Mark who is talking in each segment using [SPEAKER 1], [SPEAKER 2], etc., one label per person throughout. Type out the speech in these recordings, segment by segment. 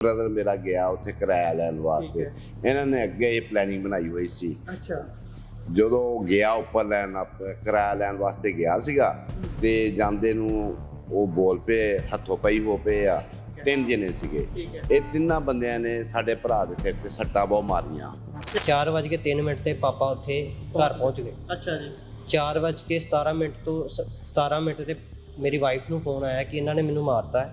[SPEAKER 1] Brother ਮੇਰਾ ਗਿਆ ਉੱਥੇ ਕਿਰਾਇਆ ਲੈਣ ਵਾਸਤੇ। ਇਹਨਾਂ ਨੇ ਅੱਗੇ ਇਹ ਪਲੈਨਿੰਗ ਬਣਾਈ ਹੋਈ ਸੀ।
[SPEAKER 2] ਅੱਛਾ।
[SPEAKER 1] ਜਦੋਂ ਗਿਆ ਉੱਪਰ ਕਿਰਾਇਆ ਲੈਣ ਵਾਸਤੇ ਗਿਆ ਸੀਗਾ ਤੇ ਜਾਂਦੇ ਨੂੰ ਉਹ ਬੋਲ ਪਏ, ਹੱਥੋਂ ਪਈ ਹੋ ਪਏ ਆ। 3 ਜਣੇ ਸੀਗੇ। ਇਹ 3 ਬੰਦਿਆਂ ਨੇ ਸਾਡੇ ਭਰਾ ਦੇ ਸਿਰ ਤੇ ਸੱਟਾਂ ਬਹੁਤ ਮਾਰੀਆਂ।
[SPEAKER 3] 4:03 ਤੇ ਪਾਪਾ ਉੱਥੇ ਘਰ ਪਹੁੰਚ ਗਏ।
[SPEAKER 2] ਅੱਛਾ ਜੀ।
[SPEAKER 3] 4:17 ਤੋਂ 17 ਤੇ ਮੇਰੀ ਵਾਈਫ ਨੂੰ ਫੋਨ ਆਇਆ ਕਿ ਇਹਨਾਂ ਨੇ ਮੈਨੂੰ ਮਾਰਤਾ ਹੈ।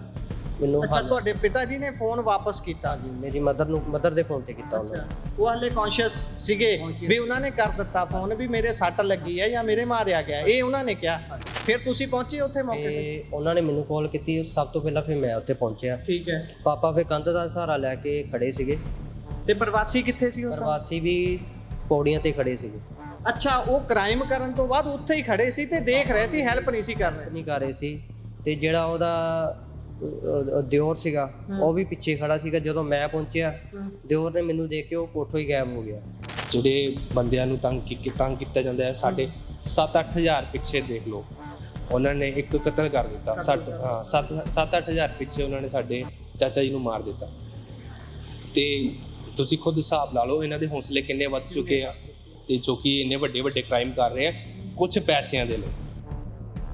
[SPEAKER 3] ਮੈਨੂੰ
[SPEAKER 2] ਅੱਛਾ, ਤੁਹਾਡੇ ਪਿਤਾ ਜੀ ਨੇ ਫੋਨ ਵਾਪਸ ਕੀਤਾ ਜੀ?
[SPEAKER 3] ਮੇਰੀ ਮਦਰ ਦੇ ਫੋਨ ਤੇ ਕੀਤਾ ਉਹਨਾਂ ਨੇ।
[SPEAKER 2] ਉਹ ਹਾਲੇ ਕੌਨਸ਼ੀਅਸ ਸੀਗੇ ਵੀ ਉਹਨਾਂ ਨੇ ਕਰ ਦਿੱਤਾ ਫੋਨ ਵੀ ਮੇਰੇ ਸੱਟ ਲੱਗੀ ਹੈ ਜਾਂ ਮੇਰੇ ਮਾਰਿਆ ਗਿਆ, ਇਹ ਉਹਨਾਂ ਨੇ ਕਿਹਾ। ਫਿਰ ਤੁਸੀਂ ਪਹੁੰਚੇ ਉੱਥੇ ਮੌਕੇ ਤੇ?
[SPEAKER 3] ਉਹਨਾਂ ਨੇ ਮੈਨੂੰ ਕਾਲ ਕੀਤੀ ਸਭ ਤੋਂ ਪਹਿਲਾਂ, ਫਿਰ ਮੈਂ ਉੱਥੇ ਪਹੁੰਚਿਆ।
[SPEAKER 2] ਠੀਕ ਹੈ।
[SPEAKER 3] ਪਾਪਾ ਫਿਰ ਕੰਧ ਦਾ ਸਹਾਰਾ ਲੈ ਕੇ ਖੜੇ ਸੀਗੇ।
[SPEAKER 2] ਤੇ ਪ੍ਰਵਾਸੀ ਕਿੱਥੇ ਸੀ ਉਸ ਸਮੇਂ?
[SPEAKER 3] ਪ੍ਰਵਾਸੀ ਵੀ ਪੌੜੀਆਂ ਤੇ ਖੜੇ ਸੀਗੇ।
[SPEAKER 2] ਅੱਛਾ, ਉਹ ਕ੍ਰਾਈਮ ਕਰਨ ਤੋਂ ਬਾਅਦ ਉੱਥੇ ਹੀ ਖੜੇ ਸੀ ਤੇ ਦੇਖ ਰਹੇ ਸੀ, ਹੈਲਪ ਨਹੀਂ ਸੀ ਕਰ ਰਹੇ
[SPEAKER 3] ਸੀ। ਤੇ ਜਿਹੜਾ ਉਹਦਾ ਦਿਓਰ ਸੀਗਾ ਉਹ ਵੀ ਪਿੱਛੇ ਖੜਾ ਸੀਗਾ। ਜਦੋਂ ਮੈਂ ਪਹੁੰਚਿਆ ਦਿਓਰ ਨੇ ਮੈਨੂੰ ਦੇਖ ਕੇ ਉਹ ਕੋਠੋਂ ਹੀ ਗਾਇਬ ਹੋ ਗਿਆ।
[SPEAKER 4] ਜਿਹੜੇ ਬੰਦਿਆਂ ਨੂੰ ਤੰਗ ਕੀਤਾ ਜਾਂਦਾ ਹੈ, ਸਾਡੇ 7-8 ਹਜ਼ਾਰ ਪਿੱਛੇ ਦੇਖ ਲਓ, ਉਹਨਾਂ ਨੇ ਇੱਕ ਕਤਲ ਕਰ ਦਿੱਤਾ। 7-8 ਹਜ਼ਾਰ ਪਿੱਛੇ ਉਹਨਾਂ ਨੇ ਸਾਡੇ ਚਾਚਾ ਜੀ ਨੂੰ ਮਾਰ ਦਿੱਤਾ। ਤੇ ਤੁਸੀਂ ਖੁਦ ਹਿਸਾਬ ਲਾ ਲਓ ਇਹਨਾਂ ਦੇ ਹੌਸਲੇ ਕਿੰਨੇ ਵੱਧ ਚੁੱਕੇ ਆ, ਤੇ ਜੋ ਕਿ ਇੰਨੇ ਵੱਡੇ ਕ੍ਰਾਈਮ ਕਰ ਰਹੇ ਆ ਕੁਝ ਪੈਸਿਆਂ ਦੇ ਲਈ।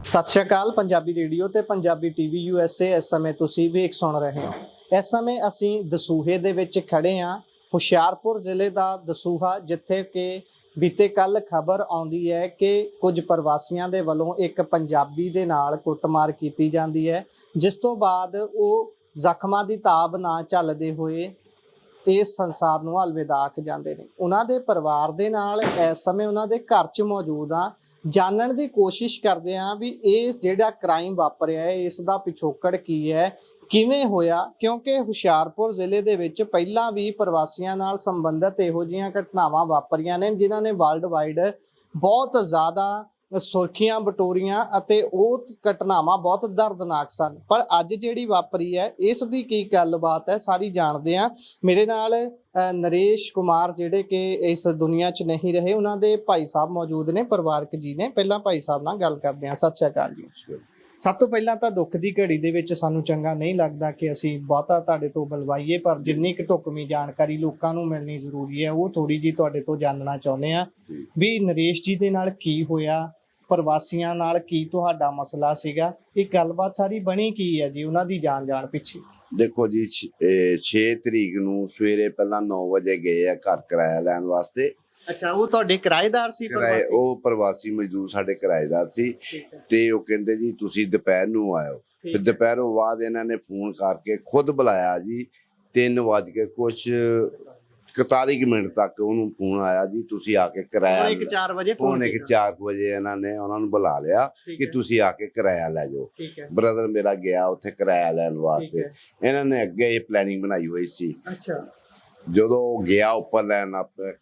[SPEAKER 2] ਸਤਿ ਸ਼੍ਰੀ ਅਕਾਲ। ਪੰਜਾਬੀ ਰੇਡੀਓ ਤੇ ਪੰਜਾਬੀ ਟੀਵੀ USA ਇਸ ਸਮੇਂ ਤੁਸੀਂ ਵੇਖ ਸੁਣ ਰਹੇ ਹੋ। ਇਸ ਸਮੇਂ ਅਸੀਂ ਦਸੂਹੇ ਦੇ ਵਿੱਚ ਖੜੇ ਹਾਂ, ਹੁਸ਼ਿਆਰਪੁਰ ਜ਼ਿਲ੍ਹੇ ਦਾ ਦਸੂਹਾ, ਜਿੱਥੇ ਕਿ ਬੀਤੇ ਕੱਲ ਖਬਰ ਆਉਂਦੀ ਹੈ ਕਿ ਕੁਝ ਪ੍ਰਵਾਸੀਆਂ ਦੇ ਵੱਲੋਂ ਇੱਕ ਪੰਜਾਬੀ ਦੇ ਨਾਲ ਕੁੱਟਮਾਰ ਕੀਤੀ ਜਾਂਦੀ ਹੈ, ਜਿਸ ਤੋਂ ਬਾਅਦ ਉਹ ਜ਼ਖਮਾਂ ਦੀ ਤਾਬ ਨਾ ਝੱਲਦੇ ਹੋਏ ਇਸ ਸੰਸਾਰ ਨੂੰ ਅਲਵਿਦਾ ਆਖ ਜਾਂਦੇ ਨੇ। ਉਹਨਾਂ ਦੇ ਪਰਿਵਾਰ ਦੇ ਨਾਲ ਇਸ ਸਮੇਂ ਉਹਨਾਂ ਦੇ ਘਰ 'ਚ ਮੌਜੂਦ ਆ, ਜਾਣਨ ਦੀ ਕੋਸ਼ਿਸ਼ ਕਰਦੇ ਹਾਂ ਵੀ ਇਹ ਜਿਹੜਾ ਕ੍ਰਾਈਮ ਵਾਪਰਿਆ ਹੈ ਇਸ ਦਾ ਪਿਛੋਕੜ ਕੀ ਹੈ, ਕਿਵੇਂ ਹੋਇਆ, ਕਿਉਂਕਿ ਹੁਸ਼ਿਆਰਪੁਰ ਜ਼ਿਲ੍ਹੇ ਦੇ ਵਿੱਚ ਪਹਿਲਾਂ ਵੀ ਪ੍ਰਵਾਸੀਆਂ ਨਾਲ ਸੰਬੰਧਿਤ ਇਹੋ ਜਿਹੀਆਂ ਘਟਨਾਵਾਂ ਵਾਪਰੀਆਂ ਨੇ ਜਿਨ੍ਹਾਂ ਨੇ ਵਰਲਡ ਵਾਈਡ ਬਹੁਤ ਜ਼ਿਆਦਾ ਸੁਰਖੀਆਂ ਬਟੋਰੀਆਂ ਅਤੇ ਉਹ ਘਟਨਾਵਾਂ ਬਹੁਤ ਦਰਦਨਾਕ ਸਨ। ਪਰ ਅੱਜ ਜਿਹੜੀ ਵਾਪਰੀ ਹੈ ਇਸ ਦੀ ਕੀ ਗੱਲਬਾਤ ਹੈ, ਸਾਰੀ ਜਾਣਦੇ ਹਾਂ। ਮੇਰੇ ਨਾਲ ਨਰੇਸ਼ ਕੁਮਾਰ, ਜਿਹੜੇ ਕਿ ਇਸ ਦੁਨੀਆ 'ਚ ਨਹੀਂ ਰਹੇ, ਉਹਨਾਂ ਦੇ ਭਾਈ ਸਾਹਿਬ ਮੌਜੂਦ ਨੇ, ਪਰਿਵਾਰਕ ਜੀ ਨੇ। ਪਹਿਲਾਂ ਭਾਈ ਸਾਹਿਬ ਨਾਲ ਗੱਲ ਕਰਦੇ ਹਾਂ। ਸਤਿ ਸ਼੍ਰੀ ਅਕਾਲ ਜੀ। ਸਭ ਤੋਂ ਪਹਿਲਾਂ ਤਾਂ ਦੁੱਖ ਦੀ ਘੜੀ ਦੇ ਵਿੱਚ ਸਾਨੂੰ ਚੰਗਾ ਨਹੀਂ ਲੱਗਦਾ ਕਿ ਅਸੀਂ ਬਹੁਤਾ ਤੁਹਾਡੇ ਤੋਂ ਬੁਲਵਾਈਏ, ਪਰ ਜਿੰਨੀ ਕੁ ਢੁਕਵੀਂ ਜਾਣਕਾਰੀ ਲੋਕਾਂ ਨੂੰ ਮਿਲਣੀ ਜ਼ਰੂਰੀ ਹੈ ਉਹ ਥੋੜੀ ਜੀ ਤੁਹਾਡੇ ਤੋਂ ਜਾਣਨਾ ਚਾਹੁੰਦੇ ਹਾਂ ਵੀ ਨਰੇਸ਼ ਜੀ ਦੇ ਨਾਲ ਕੀ ਹੋਇਆ, ਪ੍ਰਵਾਸੀਆਂ ਨਾਲ ਕੀ ਤੁਹਾਡਾ ਮਸਲਾ ਸੀਗਾ, ਇਹ ਗੱਲਬਾਤ ਸਾਰੀ ਬਣੀ ਕੀ ਹੈ ਜੀ ਉਹਨਾਂ ਦੀ ਜਾਣ ਪਿੱਛੇ?
[SPEAKER 1] ਦੇਖੋ ਜੀ, 6 ਤਰੀਕ ਨੂੰ ਸਵੇਰੇ ਪਹਿਲਾਂ 9 ਵਜੇ ਗਏ ਆ ਘਰ ਕਿਰਾਇਆ ਲੈਣ ਵਾਸਤੇ।
[SPEAKER 2] ਅੱਛਾ, ਉਹ ਤੁਹਾਡੇ ਕਿਰਾਏਦਾਰ ਸੀ?
[SPEAKER 1] ਉਹ ਪ੍ਰਵਾਸੀ ਮਜ਼ਦੂਰ ਸਾਡੇ ਕਿਰਾਏਦਾਰ ਸੀ। ਤੇ ਉਹ ਕਹਿੰਦੇ ਜੀ ਤੁਸੀਂ ਦੁਪਹਿਰ ਨੂੰ ਆਇਓ। ਫਿਰ ਦੁਪਹਿਰੋਂ ਬਾਅਦ ਇਹਨਾਂ ਨੇ ਫੋਨ ਕਰਕੇ ਖੁਦ ਬੁਲਾਇਆ ਜੀ। 3:41 ਤੱਕ ਉਹਨੂੰ ਫੋਨ ਆਇਆ ਜੀ, ਤੁਸੀਂ ਆ ਕੇ ਕਿਰਾਇਆ।
[SPEAKER 2] 4 ਵਜੇ
[SPEAKER 1] ਇਹਨਾਂ ਨੇ ਉਹਨਾਂ ਨੂੰ ਬੁਲਾ ਲਿਆ ਕਿ ਤੁਸੀਂ ਆ ਕੇ ਕਿਰਾਇਆ ਲੈ ਜਾਓ। ਬ੍ਰਦਰ ਮੇਰਾ ਗਿਆ ਉੱਥੇ ਕਿਰਾਇਆ ਲੈਣ ਵਾਸਤੇ। ਇਹਨਾਂ ਨੇ ਅੱਗੇ ਇਹ ਪਲੈਨਿੰਗ ਬਣਾਈ ਹੋਈ ਸੀ।
[SPEAKER 2] ਅੱਛਾ।
[SPEAKER 1] ਜਦੋਂ ਗਿਆ ਉੱਪਰ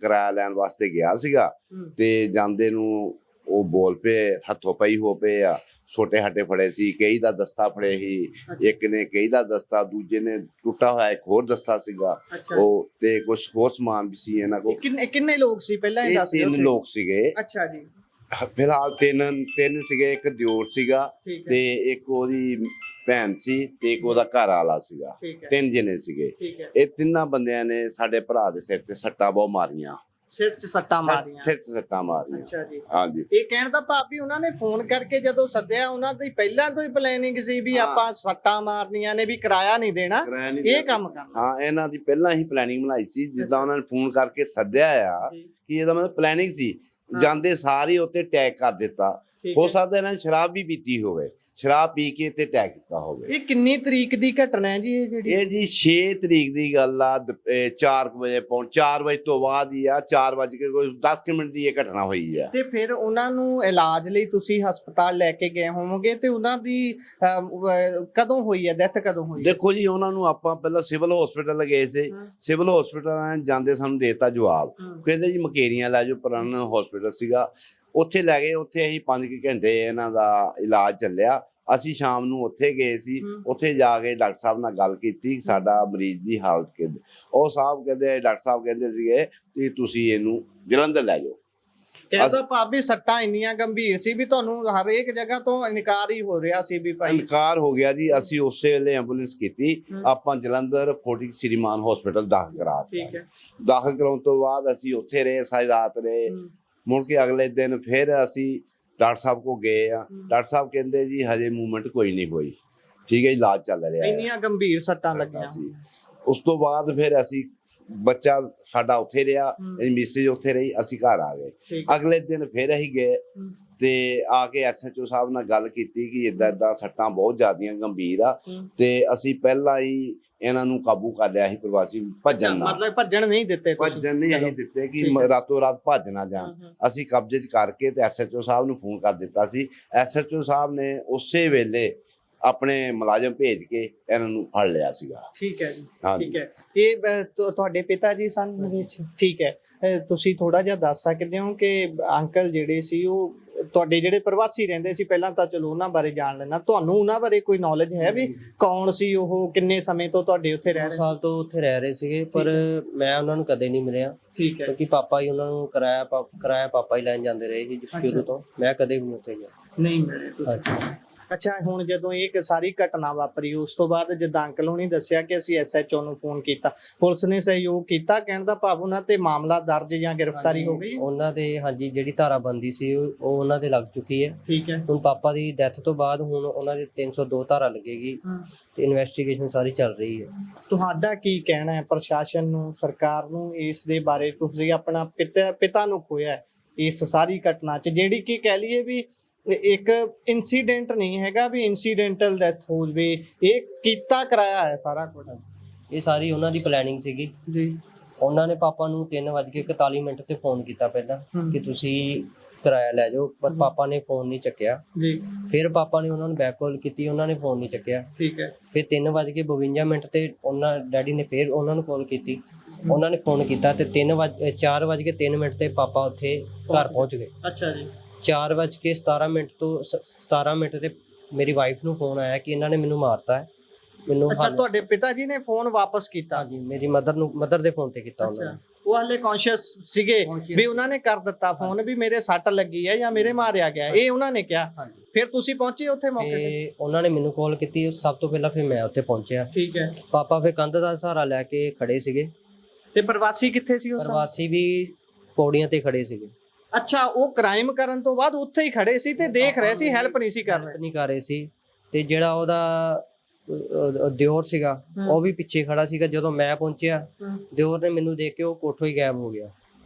[SPEAKER 1] ਕਿਰਾਇਆ ਲੈਣ ਵਾਸਤੇ ਗਿਆ ਸੀਗਾ ਤੇ ਜਾਂਦੇ ਨੂੰ ਉਹ ਬੋਲ ਪਏ, ਹੱਥੋਂ ਪਈ ਹੋ ਪਏ ਆ। ਛੋਟੇ ਹੱਟੇ ਫੜੇ ਸੀ, ਕਈ ਦਾ ਦਸਤਾ ਫੜੇ ਸੀ। ਇੱਕ ਨੇ ਕਈ ਦਾ ਦਸਤਾ, ਦੂਜੇ ਨੇ ਟੁੱਟਾ ਹੋਇਆ ਇੱਕ ਹੋਰ ਦਸਤਾ ਸੀਗਾ ਉਹ, ਤੇ ਕੁਛ ਹੋਰ ਸਮਾਨ ਵੀ ਸੀ ਇਹਨਾਂ ਕੋਲ।
[SPEAKER 2] ਕਿੰਨੇ ਲੋਕ ਸੀ ਪਹਿਲਾਂ ਇਹ ਦੱਸ ਦਿਓ?
[SPEAKER 1] 3 ਲੋਕ ਸੀਗੇ।
[SPEAKER 2] ਅੱਛਾ ਜੀ।
[SPEAKER 1] ਫਿਲਹਾਲ 3 ਸੀਗੇ। ਇੱਕ ਦਿਓਰ ਸੀਗਾ ਤੇ ਇੱਕ ਉਹਦੀ ਭੈਣ ਸੀ ਤੇ ਇੱਕ ਉਹਦਾ ਘਰ ਵਾਲਾ ਸੀਗਾ। 3 ਜਣੇ ਸੀਗੇ। ਇਹ 3 ਬੰਦਿਆਂ ਨੇ ਸਾਡੇ ਭਰਾ ਦੇ ਸਿਰ ਤੇ ਸੱਟਾਂ ਬਹੁਤ ਮਾਰੀਆਂ। ਸਿਰ 'ਚ ਸੱਟਾਂ ਮਾਰੀਆਂ।
[SPEAKER 2] ਅੱਛਾ ਜੀ।
[SPEAKER 1] ਹਾਂਜੀ।
[SPEAKER 2] ਇਹ ਕਹਿਣ ਦਾ ਭਾਵ ਵੀ ਉਹਨਾਂ ਨੇ ਫੋਨ ਕਰਕੇ ਜਦੋਂ ਸੱਦਿਆ, ਉਹਨਾਂ ਦੀ ਪਹਿਲਾਂ ਤੋਂ ਹੀ ਪਲੈਨਿੰਗ ਸੀ ਵੀ ਆਪਾਂ ਸੱਟਾਂ ਮਾਰਨੀਆਂ ਨੇ, ਵੀ ਕਿਰਾਇਆ ਨਹੀਂ ਦੇਣਾ, ਇਹ ਕੰਮ ਕਰਨਾ।
[SPEAKER 1] ਹਾਂ, ਇਹਨਾਂ ਦੀ ਪਹਿਲਾਂ ਹੀ ਪਲੈਨਿੰਗ ਬਣਾਈ ਸੀ। ਜਿੱਦਾਂ ਉਹਨਾਂ ਨੇ ਫੋਨ ਕਰਕੇ ਸੱਦਿਆ ਆ ਕਿ ਇਹਦਾ ਮਤਲਬ ਪਲੈਨਿੰਗ ਸੀ। ਜਾਂਦੇ ਸਾਰੇ ਉੱਤੇ ਅਟੈਕ ਕਰ ਦਿੱਤਾ। ਹੋ ਸਕਦਾ ਇਹਨਾਂ ਨੇ ਸ਼ਰਾਬ ਵੀ ਪੀਤੀ ਹੋਵੇ, ਸ਼ਰਾਬ ਪੀ ਕੇ ਤੇ ਅਟੈਕ ਕੀਤਾ ਹੋਵੇ।
[SPEAKER 2] ਇਹ ਕਿੰਨੀ ਤਰੀਕ ਦੀ ਘਟਨਾ ਹੈ ਜੀ?
[SPEAKER 1] ਇਹ ਜੀ 6 ਤਰੀਕ ਦੀ ਗੱਲ ਆ। 4 ਵਜੇ ਤੋਂ ਬਾਅਦ ਹੀ ਆ। 4:10 ਦੀ ਇਹ ਘਟਨਾ ਹੋਈ ਆ। ਤੇ
[SPEAKER 2] ਫਿਰ ਉਹਨਾਂ ਨੂੰ ਇਲਾਜ ਲਈ ਤੁਸੀਂ ਹਸਪਤਾਲ ਲੈ ਕੇ ਗਏ ਹੋਵੋਗੇ, ਤੇ ਉਹਨਾਂ ਦੀ ਕਦੋਂ ਹੋਈ ਹੈ ਡੈਥ? ਕਦੋਂ ਹੋਈ?
[SPEAKER 1] ਦੇਖੋ ਜੀ, ਉਹਨਾਂ ਨੂੰ ਆਪਾਂ ਪਹਿਲਾਂ ਸਿਵਲ ਹਸਪੀਟਲ ਗਏ ਸੀ। ਸਿਵਲ ਹਸਪੀਟਲ ਜਾਂਦੇ ਸਾਨੂੰ ਦੇਤਾ ਜਵਾਬ, ਕਹਿੰਦੇ ਜੀ ਮਕੇਰੀਆਂ ਲੈ ਜਾਓ। ਪੁਰਾਣਾ ਹਸਪੀਟਲ ਸੀਗਾ, ਉੱਥੇ ਲੈ ਗਏ। ਉੱਥੇ ਅਸੀਂ 5 ਘੰਟੇ ਇਹਨਾਂ ਦਾ ਇਲਾਜ ਚੱਲਿਆ। ਅਸੀਂ ਸ਼ਾਮ ਨੂੰ ਉੱਥੇ ਗਏ ਸੀ। ਉੱਥੇ ਜਾ ਕੇ ਡਾਕਟਰ ਸਾਹਿਬ ਨਾਲ ਗੱਲ ਕੀਤੀ, ਸਾਡਾ ਮਰੀਜ਼ ਦੀ ਹਾਲਤ ਕਿੱਦਾਂ। ਉਹ ਡਾਕਟਰ ਸਾਹਿਬ ਕਹਿੰਦੇ ਸੀਗੇ ਕਿ ਤੁਸੀਂ ਇਹਨੂੰ ਜਲੰਧਰ ਲੈ ਜਾਓ।
[SPEAKER 2] ਕਹਿੰਦਾ ਭਾਬੀ ਸੱਟਾਂ ਇੰਨੀਆਂ ਗੰਭੀਰ ਸੀ ਵੀ ਤੁਹਾਨੂੰ ਹਰੇਕ ਜਗ੍ਹਾ ਤੋਂ ਇਨਕਾਰ ਹੀ ਹੋ ਰਿਹਾ ਸੀ ਵੀ ਭਾਈ।
[SPEAKER 1] ਇਨਕਾਰ ਹੋ ਗਿਆ ਜੀ। ਅਸੀਂ ਉਸੇ ਵੇਲੇ ਐਂਬੂਲੈਂਸ ਕੀਤੀ, ਆਪਾਂ ਜਲੰਧਰ ਫੋਰਟਿਕ ਸ਼੍ਰੀਮਾਨ ਹਸਪੀਟਲ ਦਾਖਲ ਕਰਾ ਦਿੱਤਾ।
[SPEAKER 2] ਠੀਕ ਹੈ।
[SPEAKER 1] ਦਾਖਲ ਕਰਾਉਣ ਤੋਂ ਬਾਅਦ ਅਸੀਂ ਉੱਥੇ ਰਹੇ, ਸਾਰੀ ਰਾਤ ਰਹੇ। ਮੁੜ ਕੇ ਅਗਲੇ ਦਿਨ ਫਿਰ ਅਸੀਂ ਡਾਕਟਰ ਸਾਹਿਬ ਕੋ ਗਏ ਆ। ਡਾਕਟਰ ਸਾਹਿਬ ਕਹਿੰਦੇ ਜੀ ਹਜੇ ਮੂਵਮੈਂਟ ਕੋਈ ਨਹੀਂ ਹੋਈ, ਠੀਕ ਹੈ ਜੀ, ਇਲਾਜ ਚੱਲ ਰਿਹਾ ਹੈ।
[SPEAKER 2] ਇੰਨੀਆਂ ਗੰਭੀਰ ਸੱਟਾਂ ਲੱਗੀਆਂ
[SPEAKER 1] ਸੀ। ਉਸ ਤੋਂ ਬਾਅਦ ਫਿਰ ਅਸੀਂ ਬੱਚਾ ਸਾਡਾ ਉੱਥੇ ਰਿਹਾ, ਮਿਸਿਸ ਉੱਥੇ ਰਹੀ, ਅਸੀਂ ਘਰ ਆ ਗਏ। ਅਗਲੇ ਦਿਨ ਫਿਰ ਅਸੀਂ ਗਏ ਤੇ ਆ ਕੇ ਐਸਐਚਓ ਸਾਹਿਬ ਨਾਲ ਗੱਲ ਕੀਤੀ ਕਿ ਇਦਾਂ ਸੱਟਾਂ ਬਹੁਤ ਜ਼ਿਆਦੀਆਂ ਗੰਭੀਰ ਆ ਤੇ ਅਸੀਂ ਪਹਿਲਾਂ ਹੀ ਇਹਨਾਂ ਨੂੰ ਕਾਬੂ ਕਰ ਲਿਆ ਸੀ। ਪ੍ਰਵਾਸੀ ਭੱਜਣ ਨਾਲ,
[SPEAKER 2] ਮਤਲਬ ਭੱਜਣ ਨਹੀਂ ਦਿੱਤੇ ਤੁਸੀਂ?
[SPEAKER 1] ਭੱਜਣ ਨਹੀਂ ਅਸੀਂ ਦਿੱਤੇ ਕਿ ਰਾਤੋਂ ਰਾਤ ਭੱਜ ਨਾ ਜਾਣ। ਅਸੀਂ ਕਬਜ਼ੇ 'ਚ ਕਰਕੇ ਤੇ ਐਸਐਚਓ ਸਾਹਿਬ ਨੂੰ ਫੋਨ ਕਰ ਦਿੱਤਾ ਸੀ। ਐਸਐਚਓ ਸਾਹਿਬ ਨੇ ਉਸੇ ਵੇਲੇ ਆਪਣੇ ਮੁਲਾਜ਼ਮ ਭੇਜ ਕੇ ਇਹਨਾਂ ਨੂੰ ਫੜ ਲਿਆ ਸੀਗਾ।
[SPEAKER 2] ਠੀਕ ਹੈ ਜੀ,
[SPEAKER 1] ਹਾਂਜੀ।
[SPEAKER 2] ਠੀਕ ਹੈ। ਇਹ ਤੁਹਾਡੇ ਪਿਤਾ ਜੀ ਸਨ? ਠੀਕ ਹੈ। ਤੁਸੀਂ ਥੋੜਾ ਜਿਹਾ ਦੱਸ ਸਕਦੇ ਹੋ ਕਿ ਅੰਕਲ ਜਿਹੜੇ ਸੀ ਉਹ ਤੁਹਾਡੇ ਜਿਹੜੇ ਪ੍ਰਵਾਸੀ ਰਹਿੰਦੇ ਸੀ, ਪਹਿਲਾਂ ਤਾਂ ਚਲੋ ਉਹਨਾਂ ਬਾਰੇ ਜਾਣ ਲੈਣਾ, ਤੁਹਾਨੂੰ ਉਹਨਾਂ ਬਾਰੇ ਕੋਈ ਨੌਲੇਜ ਹੈ ਵੀ ਕੌਣ ਸੀ ਉਹ, ਕਿੰਨੇ ਸਮੇਂ ਤੋਂ ਤੁਹਾਡੇ ਉੱਥੇ ਰਹਿ ਰਹੇ?
[SPEAKER 3] ਸਾਲ ਤੋਂ ਉੱਥੇ ਰਹਿ ਰਹੇ ਸੀਗੇ, ਪਰ ਮੈਂ ਉਹਨਾਂ ਨੂੰ ਕਦੇ ਨਹੀਂ ਮਿਲਿਆ।
[SPEAKER 2] ਠੀਕ ਹੈ।
[SPEAKER 3] ਕਿਉਂਕਿ ਪਾਪਾ ਹੀ ਉਹਨਾਂ ਨੂੰ ਕਿਰਾਇਆ ਪਾਪਾ ਹੀ ਲੈਣ ਜਾਂਦੇ ਰਹੇ ਸੀ ਸ਼ੁਰੂ ਤੋਂ। ਮੈਂ ਕਦੇ ਵੀ ਉੱਥੇ ਗਿਆ
[SPEAKER 2] ਨਹੀਂ ਮਿਲੇ ਤੁਸੀਂ? ਅੱਛਾ, ਹੁਣ ਜਦੋਂ ਇਹ ਸਾਰੀ ਘਟਨਾ ਵਾਪਰੀ ਉਸ ਤੋਂ ਬਾਅਦ ਜਿੱਦਾਂ ਅੰਕਲ ਹੁਣੀ ਦੱਸਿਆ ਕਿ ਅਸੀਂ ਐਸਐਚਓ ਨੂੰ ਫੋਨ ਕੀਤਾ, ਪੁਲਿਸ ਨੇ ਸਹਿਯੋਗ ਕੀਤਾ, ਕਹਿਣ ਦਾ ਭਾਵ ਉਹਨਾਂ ਤੇ ਮਾਮਲਾ ਦਰਜ ਜਾਂ ਗ੍ਰਿਫਤਾਰੀ ਹੋ ਗਈ
[SPEAKER 3] ਉਹਨਾਂ ਦੇ? ਹਾਂਜੀ, ਜਿਹੜੀ ਧਾਰਾ ਬੰਦੀ ਸੀ ਉਹ ਉਹਨਾਂ ਦੇ ਲੱਗ ਚੁੱਕੀ ਹੈ।
[SPEAKER 2] ਠੀਕ ਹੈ।
[SPEAKER 3] ਹੁਣ ਪਾਪਾ ਦੀ ਡੈਥ ਤੋਂ ਬਾਅਦ ਹੁਣ ਉਹਨਾਂ ਦੇ 302 ਧਾਰਾ ਲੱਗੇਗੀ ਤੇ ਇਨਵੈਸਟੀਗੇਸ਼ਨ ਸਾਰੀ ਚੱਲ ਰਹੀ ਹੈ।
[SPEAKER 2] ਤੁਹਾਡਾ ਕੀ ਕਹਿਣਾ ਹੈ ਪ੍ਰਸ਼ਾਸਨ ਨੂੰ, ਸਰਕਾਰ ਨੂੰ ਇਸ ਦੇ ਬਾਰੇ? ਤੁਸੀਂ ਆਪਣਾ ਪਿਤਾ ਨੂੰ ਖੋਇਆ ਇਸ ਸਾਰੀ ਘਟਨਾ 'ਚ, ਜਿਹੜੀ ਕਿ ਕਹਿ ਲਈਏ ਵੀ ਇੱਕ ਇਨਸੀਡੈਂਟ ਨਹੀਂ ਹੈਗਾ ਵੀ ਇਨਸੀਡੈਂਟਲ ਡੈਥ ਹੋ ਜਵੇ, ਇਹ ਕੀਤਾ ਕਰਾਇਆ ਹੈ ਸਾਰਾ ਕੁਝ।
[SPEAKER 3] ਇਹ ਸਾਰੀ ਉਹਨਾਂ ਦੀ ਪਲੈਨਿੰਗ ਸੀਗੀ
[SPEAKER 2] ਜੀ।
[SPEAKER 3] ਉਹਨਾਂ ਨੇ ਪਾਪਾ ਨੂੰ 3:41 ਤੇ ਫੋਨ ਕੀਤਾ ਪਹਿਲਾਂ ਕਿ ਤੁਸੀਂ ਕਿਰਾਇਆ ਲੈ ਜਾਓ, ਪਰ ਪਾਪਾ ਨੇ ਫੋਨ ਨਹੀਂ ਚੱਕਿਆ
[SPEAKER 2] ਜੀ। ਫਿਰ
[SPEAKER 3] ਪਾਪਾ ਨੇ ਉਹਨਾਂ ਨੂੰ ਬੈਕ ਕਾਲ ਕੀਤੀ, ਉਹਨਾਂ ਨੇ ਫੋਨ ਨਹੀਂ ਚੱਕਿਆ।
[SPEAKER 2] ਠੀਕ ਹੈ।
[SPEAKER 3] ਫਿਰ 3:52 ਤੇ ਉਹਨਾਂ ਡੈਡੀ ਨੇ ਫਿਰ ਉਹਨਾਂ ਨੂੰ ਕਾਲ ਕੀਤੀ, ਉਹਨਾਂ ਨੇ ਫੋਨ ਕੀਤਾ ਤੇ 4:03 ਤੇ ਪਾਪਾ ਉੱਥੇ ਘਰ ਪਹੁੰਚ ਗਏ।
[SPEAKER 2] ਅੱਛਾ ਜੀ।
[SPEAKER 3] 4:17 ਤੋਂ 17 ਤੇ ਮੇਰੀ ਵਾਈਫ ਨੂੰ ਫੋਨ ਆਇਆ ਕਿ ਇਹਨਾਂ ਨੇ ਮੈਨੂੰ ਮਾਰਤਾ ਹੈ। ਮੈਨੂੰ
[SPEAKER 2] ਅੱਛਾ, ਤੁਹਾਡੇ ਪਿਤਾ ਜੀ ਨੇ ਫੋਨ ਵਾਪਸ ਕੀਤਾ?
[SPEAKER 3] ਹਾਂਜੀ, ਮੇਰੀ ਮਦਰ ਦੇ ਫੋਨ ਤੇ ਕੀਤਾ ਉਹਨਾਂ ਨੇ।
[SPEAKER 2] ਉਹ ਹਲੇ ਕੌਨਸ਼ੀਅਸ ਸੀਗੇ ਵੀ ਉਹਨਾਂ ਨੇ ਕਰ ਦਿੱਤਾ ਫੋਨ ਵੀ ਮੇਰੇ ਸੱਟ ਲੱਗੀ ਹੈ ਜਾਂ ਮੇਰੇ ਮਾਰਿਆ ਗਿਆ, ਇਹ ਉਹਨਾਂ ਨੇ ਕਿਹਾ? ਫਿਰ ਤੁਸੀਂ ਪਹੁੰਚੇ ਉੱਥੇ ਮੌਕੇ ਤੇ?
[SPEAKER 3] ਉਹਨਾਂ ਨੇ ਮੈਨੂੰ ਕਾਲ ਕੀਤੀ ਸਭ ਤੋਂ ਪਹਿਲਾਂ, ਫਿਰ ਮੈਂ ਉੱਥੇ ਪਹੁੰਚਿਆ।
[SPEAKER 2] ਠੀਕ ਹੈ।
[SPEAKER 3] ਪਾਪਾ ਫਿਰ ਕੰਧ ਦਾ ਸਹਾਰਾ ਲੈ ਕੇ ਖੜੇ ਸੀਗੇ।
[SPEAKER 2] ਤੇ ਪ੍ਰਵਾਸੀ ਕਿੱਥੇ ਸੀ ਉਸ?
[SPEAKER 3] ਪ੍ਰਵਾਸੀ ਵੀ ਪੌੜੀਆਂ ਤੇ ਖੜੇ ਸੀਗੇ।
[SPEAKER 2] ਅੱਛਾ, ਉਹ ਕ੍ਰਾਈਮ ਕਰਨ ਤੋਂ ਬਾਅਦ ਉੱਥੇ ਹੀ ਖੜੇ ਸੀ ਤੇ ਦੇਖ ਰਹੇ ਸੀ, ਹੈਲਪ ਨਹੀਂ ਸੀ ਕਰ ਰਹੇ
[SPEAKER 3] ਸੀ। ਤੇ ਜਿਹੜਾ ਉਹਦਾ ਦਿਓਰ ਸੀਗਾ ਉਹ ਵੀ ਪਿੱਛੇ ਖੜਾ ਸੀਗਾ। ਜਦੋਂ ਮੈਂ ਪਹੁੰਚਿਆ ਦਿਓਰ ਨੇ ਮੈਨੂੰ ਦੇਖ ਕੇ ਉਹ ਕੋਠੋਂ ਹੀ ਗਾਇਬ ਹੋ ਗਿਆ,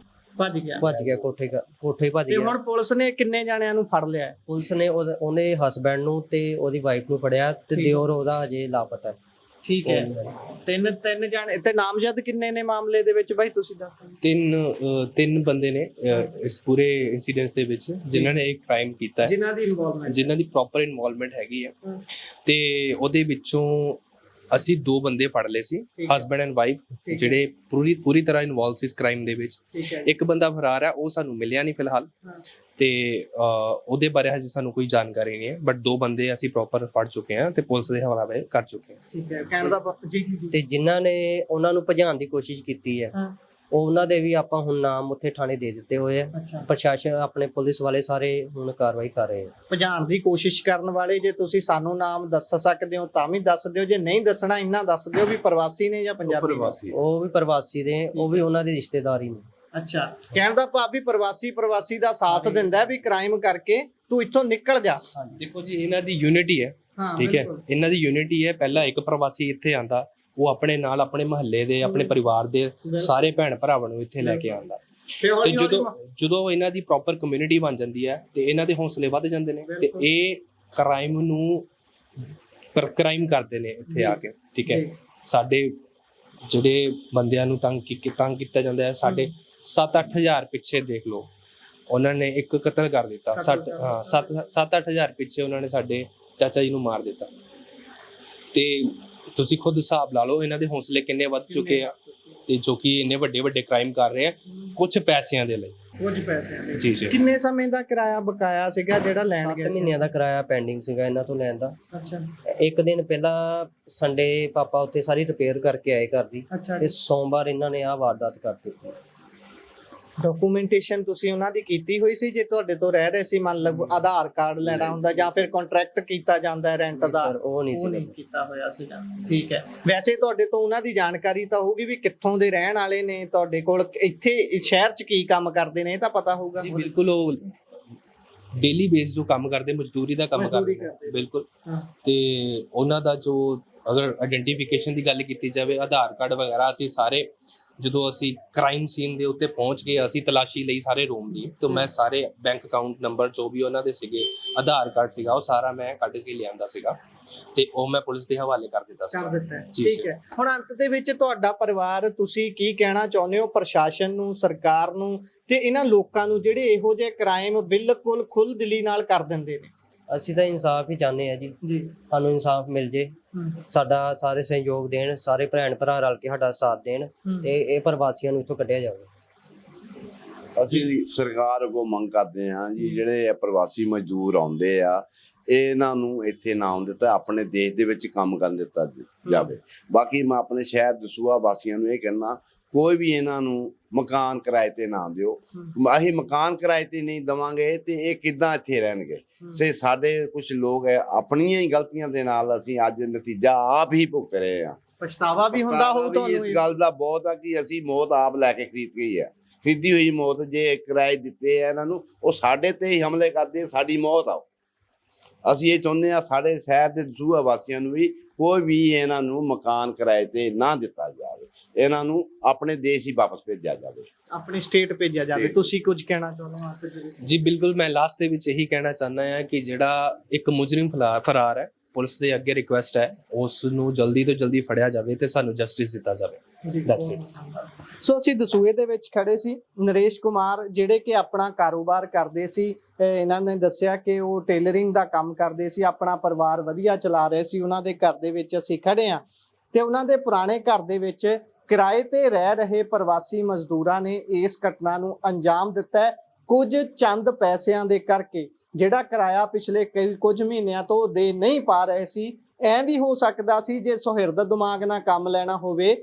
[SPEAKER 3] ਭੱਜ ਗਿਆ ਕੋਠੇ ਹੀ ਭੱਜ ਗਿਆ।
[SPEAKER 2] ਹੁਣ ਪੁਲਿਸ ਨੇ ਕਿੰਨੇ ਜਾਣਿਆਂ ਨੂੰ ਫੜ ਲਿਆ?
[SPEAKER 3] ਪੁਲਿਸ ਨੇ ਉਹਦੇ ਹਸਬੈਂਡ ਨੂੰ ਤੇ ਉਹਦੀ ਵਾਈਫ ਨੂੰ ਫੜਿਆ ਤੇ ਦਿਓਰ ਉਹਦਾ ਹਜੇ ਲਾਪਤਾ ਹੈ।
[SPEAKER 2] ਠੀਕ ਹੈ। ਤਿੰਨ ਜਾਣੇ ਤੇ ਨਾਮਜ਼ਦ ਕਿੰਨੇ ਨੇ ਮਾਮਲੇ ਦੇ ਵਿੱਚ ਬਾਈ ਤੁਸੀਂ ਦੱਸੋ?
[SPEAKER 4] ਤਿੰਨ ਬੰਦੇ ਨੇ ਇਸ ਪੂਰੇ ਇਨਸੀਡੈਂਟਸ ਦੇ ਵਿੱਚ ਜਿਨ੍ਹਾਂ ਨੇ ਇੱਕ ਕ੍ਰਾਈਮ ਕੀਤਾ ਹੈ, ਜਿਨ੍ਹਾਂ ਦੀ ਪ੍ਰੋਪਰ ਇਨਵੋਲਵਮੈਂਟ ਹੈਗੀ ਹੈ। ਤੇ ਉਹਦੇ ਵਿੱਚੋਂ ਅਸੀਂ 2 ਬੰਦੇ ਫੜ ਲਏ ਸੀ, ਹਸਬੈਂਡ ਐਂਡ ਵਾਈਫ, ਜਿਹੜੇ ਪੂਰੀ ਤਰ੍ਹਾਂ ਇਨਵੋਲਵ ਸੀ ਇਸ ਕ੍ਰਾਈਮ ਦੇ ਵਿੱਚ। ਇੱਕ ਬੰਦਾ ਫਰਾਰ ਹੈ, ਉਹ ਸਾਨੂੰ ਮਿਲਿਆ ਨਹੀਂ ਫਿਲਹਾਲ, ਤੇ ਉਹਦੇ ਬਾਰੇ ਹਜੇ ਸਾਨੂੰ ਕੋਈ ਜਾਣਕਾਰੀ ਨਹੀਂ ਹੈ। ਬਟ 2 ਬੰਦੇ ਅਸੀਂ ਪ੍ਰੋਪਰ ਫੜ ਚੁੱਕੇ ਹਾਂ ਤੇ ਪੁਲਿਸ ਦੇ ਹਵਾਲੇ ਕਰ ਚੁੱਕੇ ਹਾਂ।
[SPEAKER 2] ਠੀਕ ਹੈ। ਕਹਿਣ ਦਾ ਜੀ।
[SPEAKER 3] ਤੇ ਜਿਨ੍ਹਾਂ ਨੇ ਉਹਨਾਂ ਨੂੰ ਭਜਾਉਣ ਦੀ ਕੋਸ਼ਿਸ਼ ਕੀਤੀ ਹੈ, ਉਹਨਾਂ ਦੇ ਵੀ ਆਪਾਂ ਹੁਣ ਨਾਮ ਉੱਥੇ ਥਾਣੇ ਦੇ ਦਿੱਤੇ ਹੋਏ ਆ। ਪ੍ਰਸ਼ਾਸਨ, ਆਪਣੇ ਪੁਲਿਸ ਵਾਲੇ ਸਾਰੇ ਹੁਣ ਕਾਰਵਾਈ ਕਰ ਰਹੇ ਆ।
[SPEAKER 2] ਭਜਾਉਣ ਦੀ ਕੋਸ਼ਿਸ਼ ਕਰਨ ਵਾਲੇ ਜੇ ਤੁਸੀਂ ਸਾਨੂੰ ਨਾਮ ਦੱਸ ਸਕਦੇ ਹੋ ਤਾਂ ਵੀ ਦੱਸ ਦਿਓ, ਜੇ ਨਹੀਂ ਦੱਸਣਾ ਇੰਨਾ ਦੱਸ ਦਿਓ ਵੀ ਪ੍ਰਵਾਸੀ ਨੇ ਜਾਂ ਪੰਜਾਬੀ?
[SPEAKER 3] ਉਹ ਵੀ ਪ੍ਰਵਾਸੀ ਦੇ, ਉਹ ਵੀ ਉਹਨਾਂ ਦੇ ਰਿਸ਼ਤੇਦਾਰ ਹੀ ਨੇ।
[SPEAKER 2] ਅੱਛਾ, ਕਹਿਣ ਦਾ ਭਾਵ ਵੀ ਪ੍ਰਵਾਸੀ ਦਾ ਸਾਥ ਦਿੰਦਾ ਵੀ ਕ੍ਰਾਈਮ ਕਰਕੇ ਤੂੰ ਇੱਥੋਂ ਨਿਕਲ ਜਾ।
[SPEAKER 4] ਦੇਖੋ ਜੀ, ਇਹਨਾਂ ਦੀ ਯੂਨਿਟੀ ਹੈ, ਠੀਕ ਹੈ, ਇਹਨਾਂ ਦੀ ਯੂਨਿਟੀ ਹੈ। ਪਹਿਲਾਂ ਇੱਕ ਪ੍ਰਵਾਸੀ ਇੱਥੇ ਆਂਦਾ, ਉਹ ਆਪਣੇ ਨਾਲ ਆਪਣੇ ਮਹੱਲੇ ਦੇ, ਆਪਣੇ ਪਰਿਵਾਰ ਦੇ ਸਾਰੇ ਭੈਣ ਭਰਾਵਾਂ ਨੂੰ ਇੱਥੇ ਲੈ ਕੇ ਆਉਂਦਾ। ਤੇ ਜਦੋਂ ਇਹਨਾਂ ਦੀ ਪ੍ਰੋਪਰ ਕਮਿਊਨਿਟੀ ਬਣ ਜਾਂਦੀ ਹੈ ਤੇ ਇਹਨਾਂ ਦੇ ਹੌਸਲੇ ਵੱਧ ਜਾਂਦੇ ਨੇ ਤੇ ਇਹ ਕ੍ਰਾਈਮ ਕਰਦੇ ਨੇ ਇੱਥੇ ਆ ਕੇ। ਠੀਕ ਹੈ, ਸਾਡੇ ਜਿਹੜੇ ਬੰਦਿਆਂ ਨੂੰ ਤੰਗ ਕੀਤਾ ਜਾਂਦਾ ਹੈ, ਸਾਡੇ 7-8 ਹਜ਼ਾਰ ਪਿੱਛੇ ਦੇਖ ਲਓ, ਉਹਨਾਂ ਨੇ ਇੱਕ ਕਤਲ ਕਰ ਦਿੱਤਾ। 7-8 ਹਜ਼ਾਰ ਪਿੱਛੇ ਉਹਨਾਂ ਨੇ ਸਾਡੇ ਚਾਚਾ ਜੀ ਨੂੰ ਮਾਰ ਦਿੱਤਾ। ਤੇ ਤੁਸੀਂ ਖੁਦ ਹਿਸਾਬ ਲਾ ਲਓ ਇਹਨਾਂ ਦੇ ਹੌਸਲੇ ਕਿੰਨੇ ਵੱਧ ਚੁੱਕੇ ਆ, ਤੇ ਜੋ ਕਿ ਇੰਨੇ ਵੱਡੇ ਕ੍ਰਾਈਮ ਕਰ ਰਹੇ ਆ ਕੁਝ ਪੈਸਿਆਂ ਦੇ ਲਈ। ਜੀ।
[SPEAKER 2] ਕਿੰਨੇ ਸਮੇਂ ਦਾ ਕਿਰਾਇਆ ਬਕਾਇਆ ਸੀਗਾ ਜਿਹੜਾ ਲੈਣ ਗਿਆ?
[SPEAKER 3] 7 ਮਹੀਨਿਆਂ ਦਾ ਕਿਰਾਇਆ ਪੈਂਡਿੰਗ ਸੀਗਾ ਇਹਨਾਂ ਤੋਂ ਲੈਣ ਦਾ।
[SPEAKER 2] ਅੱਛਾ।
[SPEAKER 3] ਇੱਕ ਦਿਨ ਪਹਿਲਾਂ ਸੰਡੇ ਪਾਪਾ ਉੱਥੇ ਸਾਰੀ ਰਿਪੇਅਰ ਕਰਕੇ ਆਏ ਘਰ ਦੀ, ਤੇ ਸੋਮਵਾਰ ਇਹਨਾਂ ਨੇ ਆਹ ਵਾਰਦਾਤ ਕਰ ਦਿੱਤੀ।
[SPEAKER 2] ਡਾਕੂਮੈਂਟੇਸ਼ਨ ਤੁਸੀਂ ਉਹਨਾਂ ਦੀ ਕੀਤੀ ਹੋਈ ਸੀ ਜੇ ਤੁਹਾਡੇ ਤੋਂ ਰਹਿ ਰਹੇ ਸੀ, ਮੰਨ ਲਓ ਆਧਾਰ ਕਾਰਡ ਲੈਣਾ ਹੁੰਦਾ ਜਾਂ ਫਿਰ ਕੰਟਰੈਕਟ ਕੀਤਾ ਜਾਂਦਾ ਹੈ ਰੈਂਟ ਦਾ?
[SPEAKER 3] ਸਰ ਉਹ ਨਹੀਂ ਸੀ
[SPEAKER 2] ਕੀਤਾ ਹੋਇਆ ਸੀਗਾ। ਠੀਕ ਹੈ। ਵੈਸੇ ਤੁਹਾਡੇ ਤੋਂ ਉਹਨਾਂ ਦੀ ਜਾਣਕਾਰੀ ਤਾਂ ਹੋਊਗੀ ਵੀ ਕਿੱਥੋਂ ਦੇ ਰਹਿਣ ਵਾਲੇ ਨੇ, ਤੁਹਾਡੇ ਕੋਲ ਇੱਥੇ ਸ਼ਹਿਰ 'ਚ ਕੀ ਕੰਮ ਕਰਦੇ ਨੇ, ਇਹ ਤਾਂ ਪਤਾ ਹੋਊਗਾ।
[SPEAKER 4] ਜੀ ਬਿਲਕੁਲ, ਉਹ ਡੇਲੀ ਬੇਸ ਜੋ ਕੰਮ ਕਰਦੇ, ਮਜ਼ਦੂਰੀ ਦਾ ਕੰਮ ਕਰਦੇ ਬਿਲਕੁਲ। ਤੇ ਉਹਨਾਂ ਦਾ ਜੋ ਅਗਰ ਆਇਡੈਂਟੀਫਿਕੇਸ਼ਨ ਦੀ ਗੱਲ ਕੀਤੀ ਜਾਵੇ, ਆਧਾਰ ਕਾਰਡ ਵਗੈਰਾ, ਅਸੀਂ ਸਾਰੇ ਜਦੋਂ ਅਸੀਂ ਕ੍ਰਾਈਮ ਸੀਨ ਦੇ ਉੱਤੇ ਪਹੁੰਚ ਗਏ, ਅਸੀਂ ਤਲਾਸ਼ੀ ਲਈ ਸਾਰੇ ਰੂਮ ਦੀ, ਤਾਂ ਮੈਂ ਸਾਰੇ ਬੈਂਕ ਅਕਾਊਂਟ ਨੰਬਰ ਜੋ ਵੀ ਉਹਨਾਂ ਦੇ ਸੀਗੇ, ਆਧਾਰ ਕਾਰਡ ਸੀਗਾ, ਉਹ ਸਾਰਾ ਮੈਂ ਕੱਢ ਕੇ ਲਿਆਂਦਾ ਸੀਗਾ ਤੇ ਉਹ ਮੈਂ ਪੁਲਿਸ ਦੇ ਹਵਾਲੇ ਕਰ ਦਿੱਤਾ ਸੀ।
[SPEAKER 2] ਠੀਕ ਹੈ। ਹੁਣ ਅੰਤ ਦੇ ਵਿੱਚ ਤੁਹਾਡਾ ਪਰਿਵਾਰ, ਤੁਸੀਂ ਕੀ ਕਹਿਣਾ ਚਾਹੁੰਦੇ ਹੋ ਪ੍ਰਸ਼ਾਸਨ ਨੂੰ, ਸਰਕਾਰ ਨੂੰ ਤੇ ਇਹਨਾਂ ਲੋਕਾਂ ਨੂੰ ਜਿਹੜੇ ਇਹੋ ਜਿਹੇ ਕ੍ਰਾਈਮ ਬਿਲਕੁਲ ਖੁੱਲ੍ਹ ਦਿਲੀ ਨਾਲ ਕਰ ਦਿੰਦੇ ਨੇ?
[SPEAKER 3] ਅਸੀਂ ਤਾਂ ਇਨਸਾਫ ਹੀ ਚਾਹੁੰਦੇ ਆ ਜੀ, ਸਾਨੂੰ ਇਨਸਾਫ ਮਿਲ ਜੇ, ਸਾਡਾ ਸਾਰੇ ਸਹਿਯੋਗ ਦੇਣ, ਸਾਰੇ ਭੈਣ ਭਰਾ ਰਲ ਕੇ ਸਾਡਾ ਸਾਥ ਦੇਣ ਤੇ ਇਹ ਪ੍ਰਵਾਸੀਆਂ ਨੂੰ ਇੱਥੋਂ ਕੱਢਿਆ ਜਾਵੇ।
[SPEAKER 1] ਅਸੀਂ ਸਰਕਾਰ ਅੱਗੋਂ ਮੰਗ ਕਰਦੇ ਹਾਂ ਜੀ, ਜਿਹੜੇ ਪ੍ਰਵਾਸੀ ਮਜ਼ਦੂਰ ਆਉਂਦੇ ਆ, ਇਹਨਾਂ ਨੂੰ ਇੱਥੇ ਨਾ ਆਉਣ ਦਿੱਤਾ, ਆਪਣੇ ਦੇਸ਼ ਦੇ ਵਿੱਚ ਕੰਮ ਕਰਨ ਦਿੱਤਾ ਜਾਵੇ। ਬਾਕੀ ਮੈਂ ਆਪਣੇ ਸ਼ਹਿਰ ਦਸੂਹਾ ਵਾਸੀਆਂ ਨੂੰ ਇਹ ਕਹਿਣਾ, ਕੋਈ ਵੀ ਇਹਨਾਂ ਨੂੰ ਮਕਾਨ ਕਿਰਾਏ ਤੇ ਨਾ ਦਿਓ। ਅਸੀਂ ਮਕਾਨ ਕਿਰਾਏ ਤੇ ਨਹੀਂ ਦੇਵਾਂਗੇ ਤੇ ਇਹ ਕਿੱਦਾਂ ਇੱਥੇ ਰਹਿਣਗੇ? ਸਾਡੇ ਕੁਝ ਲੋਕ ਆਪਣੀਆਂ ਹੀ ਗਲਤੀਆਂ ਦੇ ਨਾਲ ਅਸੀਂ ਅੱਜ ਨਤੀਜਾ ਆਪ ਹੀ ਭੁਗਤ ਰਹੇ ਹਾਂ।
[SPEAKER 2] ਪਛਤਾਵਾ ਵੀ ਹੁੰਦਾ ਹੋਊ ਤੁਹਾਨੂੰ
[SPEAKER 1] ਇਸ ਗੱਲ ਦਾ ਬਹੁਤ ਆ ਕਿ ਅਸੀਂ ਮੌਤ ਆਪ ਲੈ ਕੇ ਖਰੀਦ ਗਈ ਆ, ਖਰੀਦੀ ਹੋਈ ਮੌਤ। ਜੇ ਕਿਰਾਏ ਦਿੱਤੇ ਆ ਇਹਨਾਂ ਨੂੰ, ਉਹ ਸਾਡੇ ਤੇ ਹੀ ਹਮਲੇ ਕਰਦੇ, ਸਾਡੀ ਮੌਤ ਆ। ਅਸੀਂ ਇਹ ਚਾਹੁੰਦੇ ਹਾਂ ਸਾਡੇ ਸ਼ਹਿਰ ਦੇ ਦਸੂਹਾ ਵਾਸੀਆਂ ਨੂੰ ਵੀ ਕੋਈ ਵੀ ਇਹਨਾਂ ਨੂੰ ਮਕਾਨ ਕਿਰਾਏ ਤੇ ਨਾ ਦਿੱਤਾ ਜਾਵੇ, ਇਹਨਾਂ ਨੂੰ ਆਪਣੇ ਦੇਸ਼ ਹੀ ਵਾਪਸ ਭੇਜਿਆ ਜਾਵੇ,
[SPEAKER 2] ਆਪਣੀ ਸਟੇਟ ਭੇਜਿਆ ਜਾਵੇ। ਤੁਸੀਂ ਕੁਝ ਕਹਿਣਾ ਚਾਹੁੰਦੇ ਹੋ?
[SPEAKER 4] ਜੀ ਬਿਲਕੁਲ, ਮੈਂ ਲਾਸਟ ਦੇ ਵਿੱਚ ਇਹੀ ਕਹਿਣਾ ਚਾਹੁੰਦਾ ਹਾਂ ਕਿ ਜਿਹੜਾ ਇੱਕ ਮੁਜਰਿਮ ਫਰਾਰ ਹੈ, ਪੁਲਿਸ ਦੇ ਅੱਗੇ ਰਿਕੁਐਸਟ ਹੈ ਉਸ ਨੂੰ ਜਲਦੀ ਤੋਂ ਜਲਦੀ ਫੜਿਆ ਜਾਵੇ ਤੇ ਸਾਨੂੰ ਜਸਟਿਸ ਦਿੱਤਾ ਜਾਵੇ। That's it.
[SPEAKER 2] ਸੋ ਅਸੀਂ ਦਸੂਹੇ ਦੇ ਵਿੱਚ ਖੜੇ ਸੀ, ਨਰੇਸ਼ ਕੁਮਾਰ ਜਿਹੜੇ ਕਿ ਆਪਣਾ ਕਾਰੋਬਾਰ ਕਰਦੇ ਸੀ। ਇਹਨਾਂ ਨੇ ਦੱਸਿਆ ਕਿ ਉਹ ਟੇਲਰਿੰਗ ਦਾ ਕੰਮ ਕਰਦੇ ਸੀ, ਆਪਣਾ ਪਰਿਵਾਰ ਵਧੀਆ ਚਲਾ ਰਹੇ ਸੀ। ਉਹਨਾਂ ਦੇ ਘਰ ਦੇ ਵਿੱਚ ਅਸੀਂ ਖੜੇ ਹਾਂ ਤੇ ਉਹਨਾਂ ਦੇ ਪੁਰਾਣੇ ਘਰ ਦੇ ਵਿੱਚ ਕਿਰਾਏ ਤੇ ਰਹਿ ਰਹੇ ਪ੍ਰਵਾਸੀ ਮਜ਼ਦੂਰਾਂ ਨੇ ਇਸ ਘਟਨਾ ਨੂੰ ਅੰਜਾਮ ਦਿੱਤਾ ਹੈ। ਕੁਝ ਚੰਦ ਪੈਸਿਆਂ ਦੇ ਕਰਕੇ ਜਿਹੜਾ ਕਿਰਾਇਆ ਪਿਛਲੇ ਕੁਝ ਮਹੀਨਿਆਂ ਤੋਂ ਦੇ ਨਹੀਂ ਪਾ ਰਹੇ ਸੀ। ਐਂ ਵੀ ਹੋ ਸਕਦਾ ਸੀ ਜੇ ਸੁਹਿਰਦ ਦਿਮਾਗ ਨਾਲ ਕੰਮ ਲੈਣਾ ਹੋਵੇ,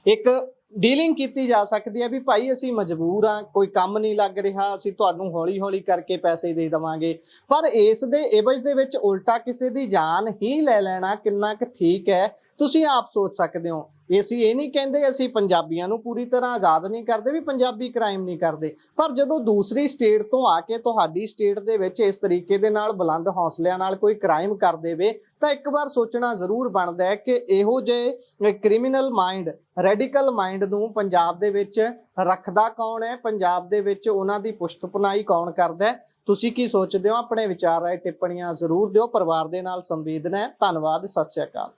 [SPEAKER 2] ਇੱਕ ਡੀਲਿੰਗ ਕੀਤੀ ਜਾ ਸਕਦੀ ਹੈ ਵੀ ਭਾਈ ਅਸੀਂ ਮਜਬੂਰ ਹਾਂ, ਕੋਈ ਕੰਮ ਨਹੀਂ ਲੱਗ ਰਿਹਾ, ਅਸੀਂ ਤੁਹਾਨੂੰ ਹੌਲੀ ਹੌਲੀ ਕਰਕੇ ਪੈਸੇ ਦੇ ਦੇਵਾਂਗੇ। ਪਰ ਇਸ ਦੇ ਇਵਜ਼ ਦੇ ਵਿੱਚ ਉਲਟਾ ਕਿਸੇ ਦੀ ਜਾਨ ਹੀ ਲੈ ਲੈਣਾ ਕਿੰਨਾ ਕੁ ਠੀਕ ਹੈ, ਤੁਸੀਂ ਆਪ ਸੋਚ ਸਕਦੇ ਹੋ। ਅਸੀਂ ਇਹ ਨਹੀਂ ਕਹਿੰਦੇ ਅਸੀਂ ਪੰਜਾਬੀਆਂ ਨੂੰ ਪੂਰੀ ਤਰ੍ਹਾਂ ਆਜ਼ਾਦ ਨਹੀਂ ਕਰਦੇ ਵੀ ਪੰਜਾਬੀ ਕ੍ਰਾਈਮ ਨਹੀਂ ਕਰਦੇ, ਪਰ ਜਦੋਂ ਦੂਸਰੀ ਸਟੇਟ ਤੋਂ ਆ ਕੇ ਤੁਹਾਡੀ ਸਟੇਟ ਦੇ ਵਿੱਚ ਇਸ ਤਰੀਕੇ ਦੇ ਨਾਲ ਬੁਲੰਦ ਹੌਸਲਿਆਂ ਨਾਲ ਕੋਈ ਕ੍ਰਾਈਮ ਕਰ ਦੇਵੇ ਤਾਂ ਇੱਕ ਵਾਰ ਸੋਚਣਾ ਜ਼ਰੂਰ ਬਣਦਾ ਹੈ ਕਿ ਇਹੋ ਜਿਹੇ ਕ੍ਰਿਮੀਨਲ ਮਾਈਂਡ, ਰੈਡੀਕਲ ਮਾਈਂਡ ਨੂੰ ਪੰਜਾਬ ਦੇ ਵਿੱਚ ਰੱਖਦਾ ਕੌਣ ਹੈ, ਪੰਜਾਬ ਦੇ ਵਿੱਚ ਉਹਨਾਂ ਦੀ ਪੁਸ਼ਤ ਪੁਨਾਈ ਕੌਣ ਕਰਦਾ ਹੈ। ਤੁਸੀਂ ਕੀ ਸੋਚਦੇ ਹੋ? ਆਪਣੇ ਵਿਚਾਰ ਰਾਏ ਟਿੱਪਣੀਆਂ ਜ਼ਰੂਰ ਦਿਓ। ਪਰਿਵਾਰ ਦੇ ਨਾਲ ਸੰਵੇਦਨਾ ਹੈ। ਧੰਨਵਾਦ। ਸਤਿ ਸ਼੍ਰੀ ਅਕਾਲ।